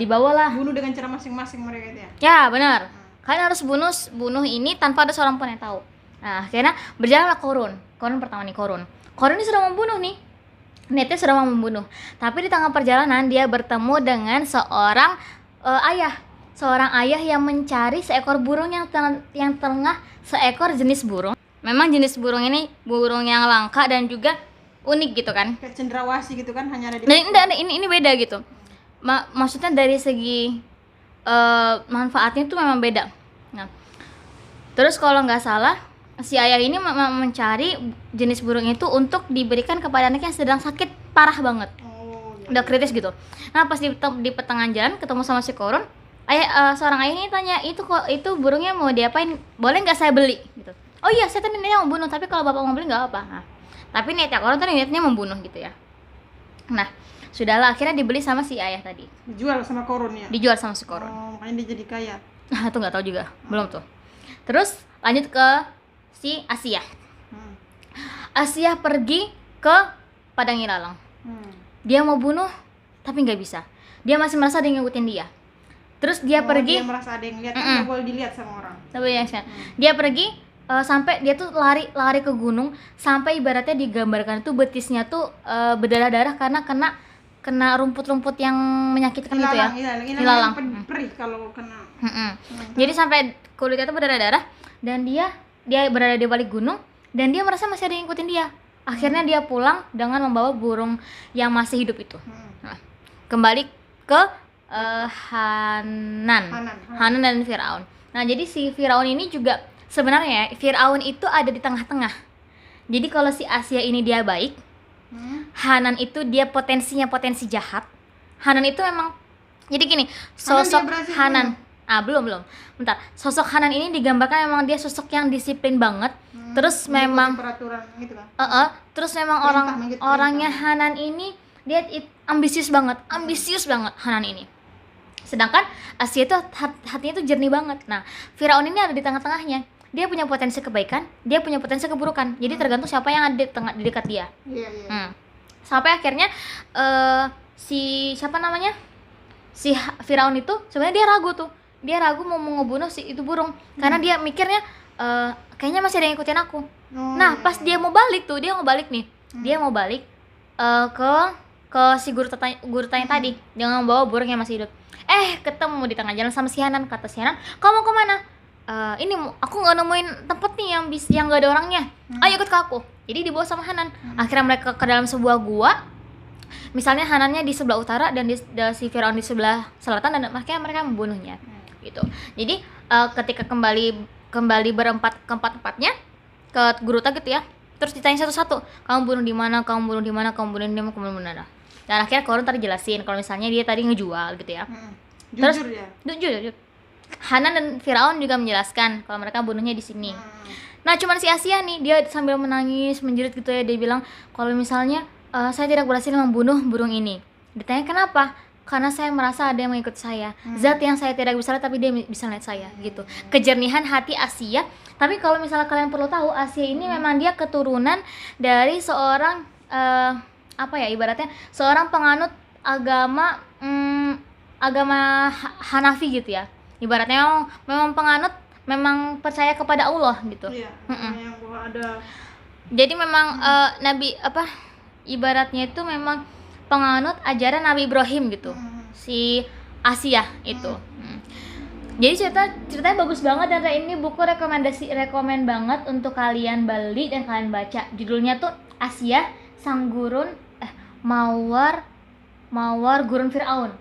dibawalah. Bunuh dengan cara masing-masing mereka itu ya. Ya, benar. Kalian harus bunuh ini tanpa ada seorang pun yang tahu. Nah, akhirnya berjalanlah Korun pertama nih, Korun ini sudah membunuh nih. Niatnya sudah mau membunuh, tapi di tengah perjalanan dia bertemu dengan seorang ayah yang mencari seekor burung yang tengah seekor jenis burung. Memang jenis burung ini burung yang langka dan juga unik gitu kan. Kayak cendrawasih gitu kan, hanya ada di. Nah, ini beda gitu. Maksudnya dari segi manfaatnya tuh memang beda. Nah, terus kalau nggak salah si ayah ini mencari jenis burung itu untuk diberikan kepada anaknya yang sedang sakit parah banget. Udah kritis gitu. Nah, pas di pertengahan jalan ketemu sama si Korun, seorang ayah ini tanya, itu burungnya mau diapain? Boleh nggak saya beli? Gitu. Oh iya, saya tadi niatnya mau bunuh, tapi kalau bapak mau beli nggak apa. Nah, tapi niatnya Korun tadi niatnya membunuh gitu ya. Nah, sudahlah, akhirnya dibeli sama si ayah tadi. Dijual sama Korun ya? Dijual sama si Korun. Makanya dia jadi kaya. Nah, itu nggak tahu juga, belum tuh. Terus lanjut ke si Asia. Asia pergi ke Padang Ilalang. Dia mau bunuh tapi nggak bisa. Dia masih merasa ada yang ngikutin dia. Terus dia pergi. Dia merasa ada yang lihat, kan nggak boleh dilihat sama orang. Dia pergi sampai dia tuh lari ke gunung sampai ibaratnya digambarkan tuh betisnya tuh berdarah-darah karena kena rumput-rumput yang menyakitkan gitu ya. Ilalang. Perih kalau kena. Jadi sampai kulitnya tuh berdarah-darah dan dia berada di balik gunung dan dia merasa masih ada yang ngikutin dia. Akhirnya dia pulang dengan membawa burung yang masih hidup itu. Nah, kembali ke Hanan dan Firaun. Nah, jadi si Firaun ini juga sebenarnya Firaun itu ada di tengah-tengah. Jadi kalau si Asia ini dia baik, Hanan itu dia potensi jahat. Hanan itu memang jadi gini, sosok Hanan. Belum. Bentar. Sosok Hanan ini digambarkan memang dia sosok yang disiplin banget. Terus memang peraturan gitu kan. Terus memang orangnya Hanan ini dia ambisius banget Hanan ini. Sedangkan Asia itu hatinya tuh jernih banget. Nah, Firaun ini ada di tengah-tengahnya. Dia punya potensi kebaikan, dia punya potensi keburukan. Jadi tergantung siapa yang ada di dekat dia. Iya. Sampai akhirnya si Firaun itu sebenarnya dia ragu mau ngebunuh si itu burung karena dia mikirnya kayaknya masih ada yang ngikutin aku. Nah, pas dia mau balik nih. Dia mau balik ke si guru tanya tadi dengan membawa burung yang masih hidup. Ketemu di tengah jalan sama si Hanan. Kata si Hanan, "Kamu mau kemana?" Ini aku nggak nemuin tempat nih yang nggak ada orangnya. Ayo ikut ke aku. Jadi dibawa sama Hanan. Akhirnya mereka ke dalam sebuah gua. Misalnya Hanannya di sebelah utara dan si Firaun di sebelah selatan dan akhirnya mereka membunuhnya. Gitu. Jadi ketika kembali berempat keempat-empatnya ke guru gitu ya. Terus ditanya satu-satu, kamu bunuh di mana? Dan akhirnya Korun tadi jelasin kalau misalnya dia tadi ngejual gitu ya. Jujur. Hanan dan Firaun juga menjelaskan kalau mereka bunuhnya di sini. Nah, cuman si Asia nih, dia sambil menangis, menjerit gitu ya, dia bilang kalau misalnya saya tidak berhasil membunuh burung ini. Ditanya kenapa? Karena saya merasa ada yang mengikut saya. Zat yang saya tidak bisa lihat tapi dia bisa lihat saya gitu. Kejernihan hati Asia. Tapi kalau misalnya kalian perlu tahu, Asia ini memang dia keturunan dari seorang ibaratnya seorang penganut agama Hanafi gitu ya. Ibaratnya memang penganut, memang percaya kepada Allah gitu. Iya. Yang ada. Jadi memang ibaratnya itu memang penganut ajaran Nabi Ibrahim gitu. Si Asia itu. Jadi ceritanya bagus banget dan ini buku rekomen banget untuk kalian beli dan kalian baca. Judulnya tuh Asia Sang Gurun Mawar Gurun Firaun.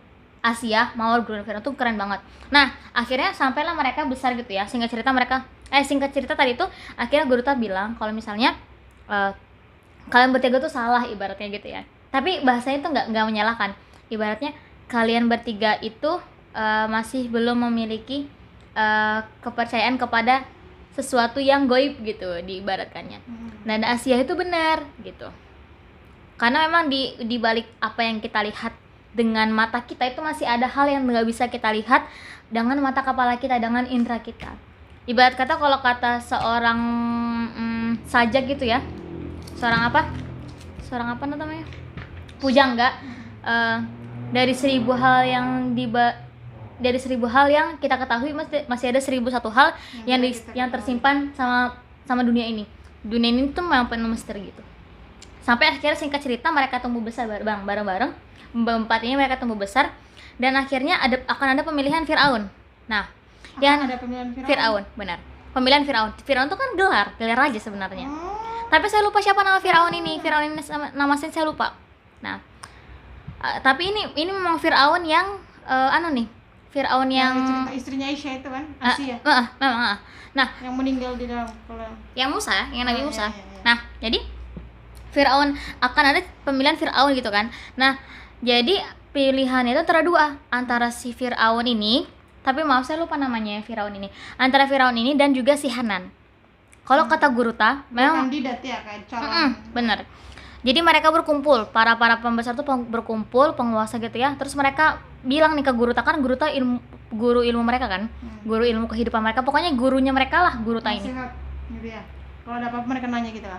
Asia Mawar Gurun Firaun tuh keren banget. Nah, akhirnya sampailah mereka besar gitu ya. Singkat cerita tadi tuh akhirnya guru bilang kalau misalnya kalian bertiga tuh salah ibaratnya gitu ya. Tapi bahasanya tuh nggak menyalahkan. Ibaratnya kalian bertiga itu masih belum memiliki kepercayaan kepada sesuatu yang goib gitu diibaratkannya. Dan Asia itu benar gitu. Karena memang di balik apa yang kita lihat dengan mata kita itu masih ada hal yang nggak bisa kita lihat dengan mata kepala kita, dengan indera kita. Ibarat kata kalau kata seorang sajak gitu ya, seorang apa namanya, pujangga, dari 1000 hal yang kita ketahui masih ada 1001 hal yang tersimpan sama dunia ini. Dunia ini tuh memang penuh misteri gitu. Sampai akhirnya singkat cerita mereka tumbuh besar bareng-bareng. Berempat ini mereka tumbuh besar dan akhirnya akan ada pemilihan Firaun. Nah, yang ada pemilihan Firaun, benar. Pemilihan Firaun. Firaun itu kan gelar raja sebenarnya. Tapi saya lupa siapa nama Firaun ini. Firaun ini nama saya lupa. Nah, tapi ini memang Firaun yang Firaun yang cerita istrinya Aisyah itu kan, Asia. Memang. Nah, yang meninggal di dalam kolam. Yang Nabi Musa. Iya. Nah, jadi Firaun akan ada pemilihan Firaun gitu kan. Nah, jadi pilihannya itu antara dua, antara si Firaun ini, tapi maaf saya lupa namanya Firaun ini. Antara Firaun ini dan juga si Hanan. Kalau kata Guruta, memang kandidat ya kayak calon. Bener. Jadi mereka berkumpul, para pembesar tuh berkumpul, penguasa gitu ya. Terus mereka bilang nih ke Guruta, kan Guruta guru ilmu mereka kan, guru ilmu kehidupan mereka. Pokoknya gurunya mereka lah Guruta ini. Nasihat, gitu ya. Kalau ada apa-apa mereka nanya gitu lah.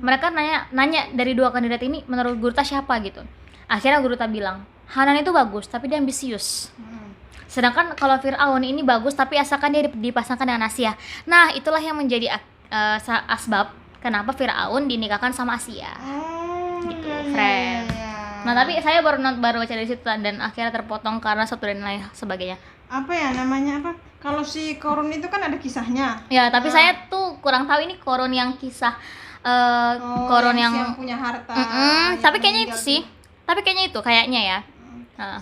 Mereka nanya dari dua kandidat ini menurut Guruta siapa gitu. Akhirnya Guruta bilang, Hanan itu bagus tapi dia ambisius. Sedangkan kalau Firaun ini bagus tapi asalkan dia dipasangkan dengan Asia. Nah, itulah yang menjadi asbab kenapa Firaun dinikahkan sama Asia. Gitu, friend. Nah, tapi saya baru baca dari situ dan akhirnya terpotong karena satu dan lain sebagainya. Apa ya namanya apa? Kalau si Korun itu kan ada kisahnya. Ya, tapi saya tuh kurang tahu ini Korun yang kisah Korun yang punya harta. Tapi kayaknya itu sih. Tapi kayaknya itu kayaknya ya.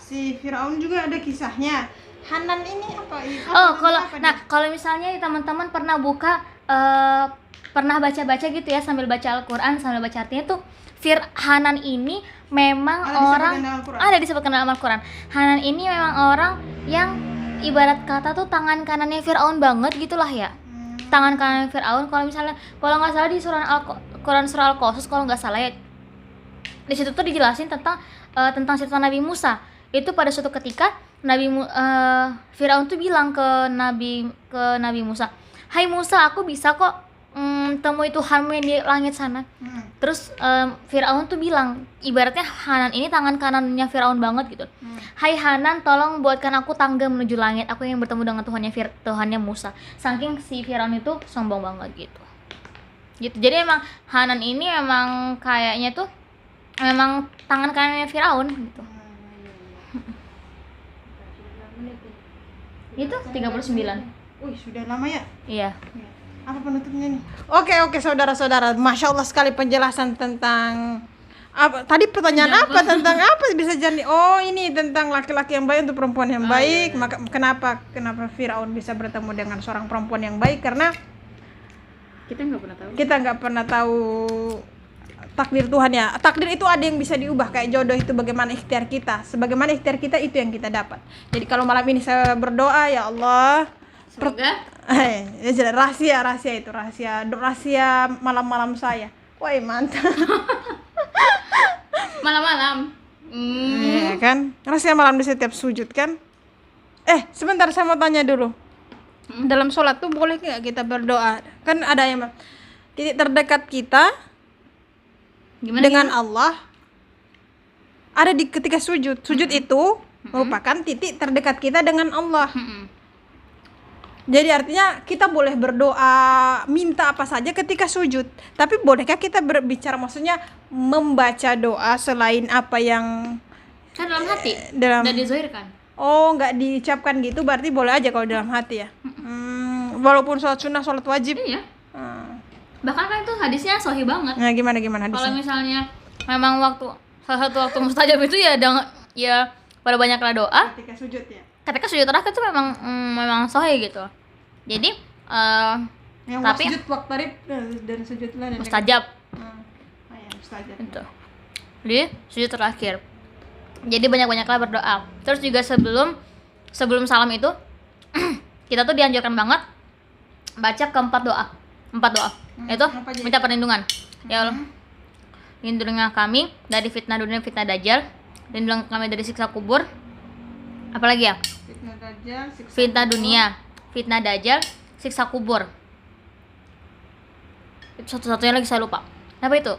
Si Firaun juga ada kisahnya. Hanan ini apa? Kalau misalnya teman-teman pernah buka pernah baca-baca gitu ya sambil baca Al-Qur'an, sambil baca artinya tuh Hanan ini memang ada disebutkan dalam Al-Qur'an. Hanan ini memang orang yang ibarat kata tuh tangan kanannya Firaun banget gitulah ya. Tangan kanan Firaun, kalau nggak salah di Quran surah Al-Qasas kalau nggak salah ya. Di situ tuh dijelasin tentang cerita Nabi Musa. Itu pada suatu ketika Firaun tuh bilang ke Nabi Musa, "Hai Musa, aku bisa kok temui Tuhanmu yang di langit sana." Terus Firaun tuh bilang, ibaratnya Hanan ini tangan kanannya Firaun banget gitu. "Hai Hanan, tolong buatkan aku tangga menuju langit. Aku ingin bertemu dengan Tuhannya Musa." Saking si Firaun itu sombong banget gitu. Jadi emang Hanan ini emang kayaknya tuh memang tangan kanannya Firaun gitu. Itu 39. Wih, sudah lama ya? Iya. Apa penutupnya nih? Oke, saudara-saudara. Masya Allah sekali penjelasan tentang apa? Tadi pertanyaan apa? Tentang apa bisa jadi? Oh, ini tentang laki-laki yang baik untuk perempuan yang baik. Maka kenapa Firaun bisa bertemu dengan seorang perempuan yang baik? Karena Kita nggak pernah tahu takdir Tuhan ya. Takdir itu ada yang bisa diubah, kayak jodoh itu bagaimana ikhtiar kita. Sebagaimana ikhtiar kita itu yang kita dapat. Jadi kalau malam ini saya berdoa, ya Allah, semoga rahasia malam-malam saya. Wah, mantap. Malam-malam. Iya kan? Rahasia malam di setiap sujud kan? Sebentar saya mau tanya dulu. Dalam sholat tuh boleh nggak kita berdoa? Kan ada yang titik terdekat kita dengan Allah ada di ketika sujud. Sujud itu merupakan titik terdekat kita dengan Allah. Jadi artinya kita boleh berdoa, minta apa saja ketika sujud. Tapi bolehkah kita berbicara, maksudnya membaca doa selain apa yang kan dalam hati? Dan dizahirkan. Oh, nggak diucapkan gitu, berarti boleh aja kalau dalam hati ya. Walaupun sholat sunnah, sholat wajib. Iya. Bahkan kan itu hadisnya sahih banget. Nah, gimana hadisnya? Kalau misalnya memang salah satu waktu mustajab itu ya pada banyaklah doa ketika sujud ya. Ketika sujud terakhir itu memang sahih gitu. Jadi yang tapi sujud waktarib dan sujudlah dan mustajab. Mustajab. Itu. Jadi sujud terakhir. Jadi banyak-banyaklah berdoa. Terus juga sebelum salam itu kita tuh dianjurkan banget baca keempat doa, 4 doa. Itu apa aja? minta perlindungan. Ya Allah, lindungilah kami dari fitnah dunia, fitnah dajjal, lindungilah kami dari siksa kubur. Apalagi ya? Fitnah dajjal, siksa Fitnah kubur. dunia, fitnah dajjal, siksa kubur. Itu satu-satunya lagi saya lupa. Apa itu?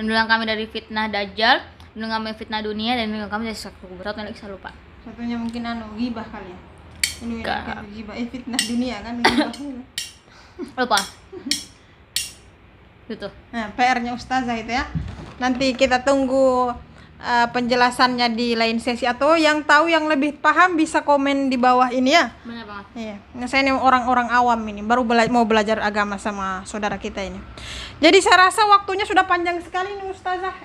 Lindungilah kami dari fitnah dajjal, lindungilah kami dari fitnah dunia, dan lindungilah kami dari siksa kubur. Satunya lagi saya lupa. Satunya mungkin ghibah kali ya. Ini Enggak. kan ghibah, fitnah dunia kan ghibah. Lupa. Gitu. Nah, PR-nya Ustazah itu ya. Nanti kita tunggu penjelasannya di lain sesi, atau yang tahu yang lebih paham bisa komen di bawah ini ya. Benar banget. Iya, nah, saya ini orang-orang awam ini, baru mau belajar agama sama saudara kita ini. Jadi saya rasa waktunya sudah panjang sekali nih Ustazah,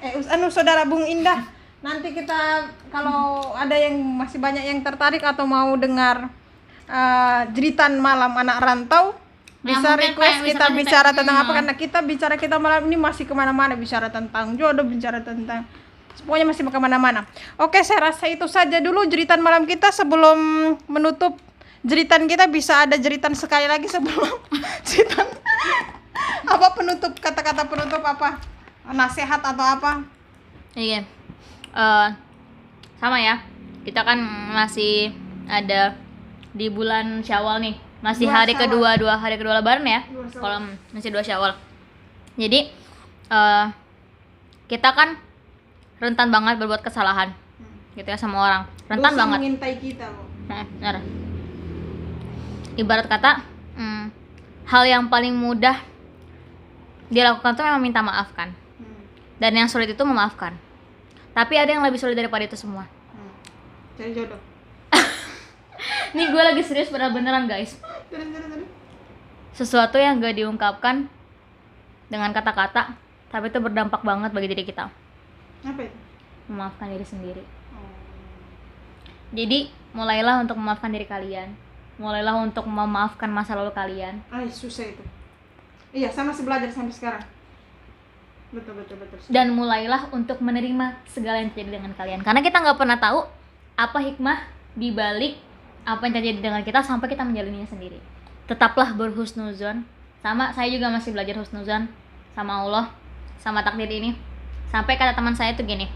saudara Bung Indah. Nanti kita kalau ada yang masih banyak yang tertarik atau mau dengar jeritan malam anak rantau, bisa mungkin request kayak kita misalkan bicara kita- tentang apa, karena kita malam ini masih kemana-mana, bicara tentang jodoh, bicara tentang pokoknya masih kemana-mana. Oke, saya rasa itu saja dulu jeritan malam kita. Sebelum menutup jeritan kita, bisa ada jeritan sekali lagi sebelum jeritan. Apa penutup, kata-kata penutup apa? Nasihat atau apa? Iya. Sama ya. Kita kan masih ada di bulan Syawal nih. Masih Dua hari Syawal. kedua, 2 hari kedua Lebaran ya. Dua Syawal. Kalau masih 2 Syawal. Jadi kita kan rentan banget berbuat kesalahan. Gitu ya sama orang. Rentan Dosa banget. mengintai kita, Bu. Benar. Ibarat kata, hal yang paling mudah dilakukan tuh memang minta maaf kan. Dan yang sulit itu memaafkan. Tapi ada yang lebih sulit daripada itu semua. Cari jodoh. Nih gue lagi serius beneran guys. Terus. Sesuatu yang gak diungkapkan dengan kata-kata, tapi itu berdampak banget bagi diri kita. Apa itu? Memaafkan diri sendiri. Oh. Jadi mulailah untuk memaafkan diri kalian. Mulailah untuk memaafkan masa lalu kalian. Susah itu. Iya, saya masih belajar sampai sekarang. Betul. Dan mulailah untuk menerima segala yang terjadi dengan kalian. Karena kita nggak pernah tahu apa hikmah di balik apa yang terjadi dengan kita sampai kita menjalaninya sendiri. Tetaplah berhusnuzon. Sama saya juga masih belajar husnuzon sama Allah, sama takdir ini. Sampai kata teman saya tuh gini,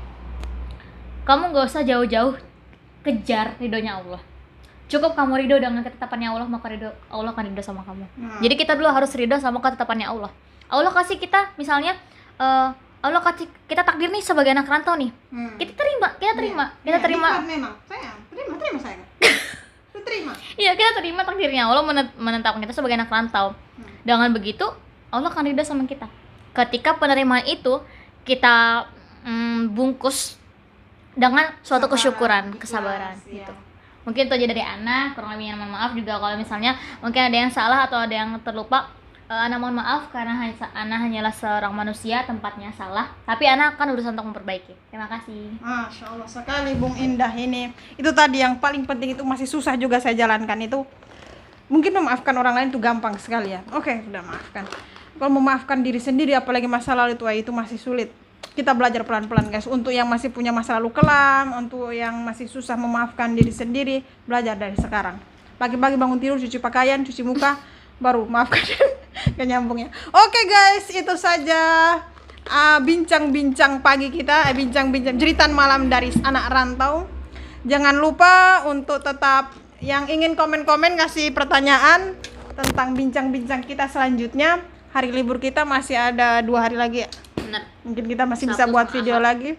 kamu gak usah jauh-jauh kejar ridhonya Allah. Cukup kamu ridho dengan ketetapannya Allah, maka Allah akan ridho sama kamu. Jadi kita dulu harus ridho sama ketetapannya Allah. Allah kasih kita misalnya Allah kasih kita takdir nih sebagai anak rantau nih. Kita terima. Nikmat memang. Saya terima saya. Saya terima. Iya, kita terima takdirnya. Allah menetapkan kita sebagai anak rantau. Dengan begitu, Allah akan ridho sama kita. Ketika penerimaan itu kita bungkus dengan suatu kesyukuran, kesabaran gitu. Mungkin itu aja dari Ana, kurang lebihnya mohon maaf juga kalau misalnya mungkin ada yang salah atau ada yang terlupa. Ana mohon maaf karena Ana hanyalah seorang manusia, tempatnya salah, tapi Ana akan berusaha untuk memperbaiki. Terima kasih. Masya Allah sekali Bung Indah ini. Itu tadi yang paling penting, itu masih susah juga saya jalankan itu. Mungkin memaafkan orang lain itu gampang sekali ya. Oke, udah maafkan. Kalau memaafkan diri sendiri, apalagi masa lalu itu masih sulit. Kita belajar pelan-pelan guys. Untuk yang masih punya masa lalu kelam, untuk yang masih susah memaafkan diri sendiri, belajar dari sekarang. Pagi-pagi bangun tidur, cuci pakaian, cuci muka, baru maafkan. Gak nyambungnya. Oke guys, itu saja bincang-bincang pagi kita, bincang-bincang jeritan malam dari anak rantau. Jangan lupa untuk tetap yang ingin komen-komen, kasih pertanyaan tentang bincang-bincang kita selanjutnya. Hari libur kita masih ada 2 hari lagi ya. Benar. Mungkin kita masih bisa Sabtu buat sama video Ahad. lagi.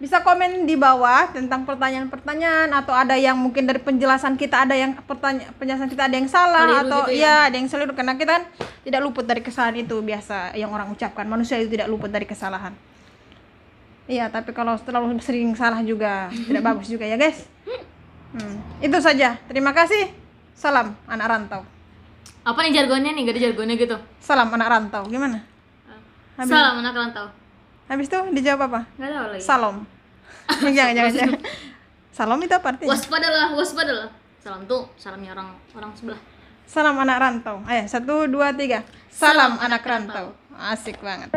Bisa komen di bawah tentang pertanyaan-pertanyaan, atau ada yang mungkin dari penjelasan kita ada yang penjelasan kita ada yang salah, Keliru atau gitu ya ya. ada yang keliru, karena kita kan tidak luput dari kesalahan, itu biasa yang orang ucapkan, manusia itu tidak luput dari kesalahan. Iya, tapi kalau terlalu sering salah juga tidak bagus juga ya guys. Itu saja. Terima kasih. Salam anak rantau. Apa nih jargonnya nih? Gak ada jargonnya gitu. Salam anak rantau. Gimana? Habis. Salam anak rantau. Habis itu dijawab apa? Gak tahu lagi. Salam. jangan. Salam itu apa artinya? Waspadalah. Salam tuh salamnya orang sebelah. Salam anak rantau. Ayo, 1, 2, 3. Salam anak rantau. Asik banget.